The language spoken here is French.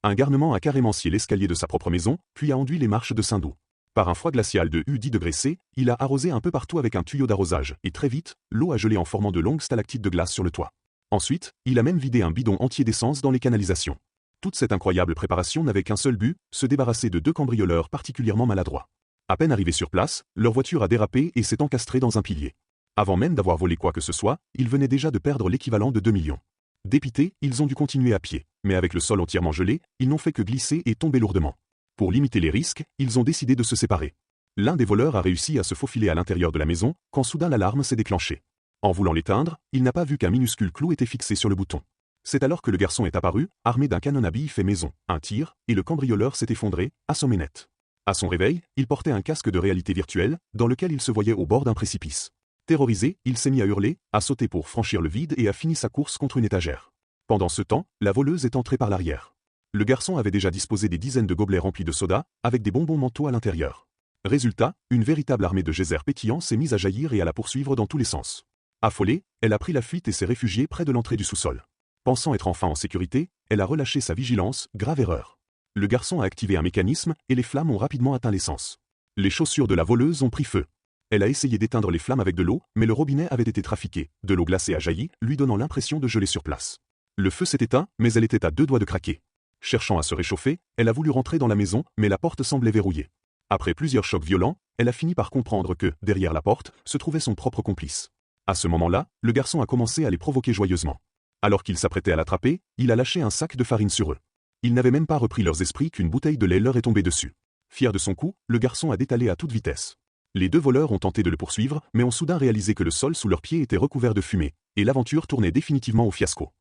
Un garnement a carrément scié l'escalier de sa propre maison, puis a enduit les marches de Saint-Doux. Par un froid glacial de U10 degrés C, il a arrosé un peu partout avec un tuyau d'arrosage, et très vite, l'eau a gelé en formant de longues stalactites de glace sur le toit. Ensuite, il a même vidé un bidon entier d'essence dans les canalisations. Toute cette incroyable préparation n'avait qu'un seul but, se débarrasser de deux cambrioleurs particulièrement maladroits. À peine arrivés sur place, leur voiture a dérapé et s'est encastrée dans un pilier. Avant même d'avoir volé quoi que ce soit, ils venaient déjà de perdre l'équivalent de 2 millions. Dépités, ils ont dû continuer à pied, mais avec le sol entièrement gelé, ils n'ont fait que glisser et tomber lourdement. Pour limiter les risques, ils ont décidé de se séparer. L'un des voleurs a réussi à se faufiler à l'intérieur de la maison, quand soudain l'alarme s'est déclenchée. En voulant l'éteindre, il n'a pas vu qu'un minuscule clou était fixé sur le bouton. C'est alors que le garçon est apparu, armé d'un canon à billes fait maison, un tir, et le cambrioleur s'est effondré, assommé net. À son réveil, il portait un casque de réalité virtuelle, dans lequel il se voyait au bord d'un précipice. Terrorisé, il s'est mis à hurler, à sauter pour franchir le vide et a fini sa course contre une étagère. Pendant ce temps, la voleuse est entrée par l'arrière. Le garçon avait déjà disposé des dizaines de gobelets remplis de soda, avec des bonbons mentaux à l'intérieur. Résultat, une véritable armée de geysers pétillants s'est mise à jaillir et à la poursuivre dans tous les sens. Affolée, elle a pris la fuite et s'est réfugiée près de l'entrée du sous-sol. Pensant être enfin en sécurité, elle a relâché sa vigilance, grave erreur. Le garçon a activé un mécanisme et les flammes ont rapidement atteint l'essence. Les chaussures de la voleuse ont pris feu. Elle a essayé d'éteindre les flammes avec de l'eau, mais le robinet avait été trafiqué, de l'eau glacée a jailli, lui donnant l'impression de geler sur place. Le feu s'est éteint, mais elle était à 2 doigts de craquer. Cherchant à se réchauffer, elle a voulu rentrer dans la maison, mais la porte semblait verrouillée. Après plusieurs chocs violents, elle a fini par comprendre que, derrière la porte, se trouvait son propre complice. À ce moment-là, le garçon a commencé à les provoquer joyeusement. Alors qu'il s'apprêtait à l'attraper, il a lâché un sac de farine sur eux. Ils n'avaient même pas repris leurs esprits qu'une bouteille de lait leur est tombée dessus. Fier de son coup, le garçon a détalé à toute vitesse. Les deux voleurs ont tenté de le poursuivre, mais ont soudain réalisé que le sol sous leurs pieds était recouvert de fumée, et l'aventure tournait définitivement au fiasco.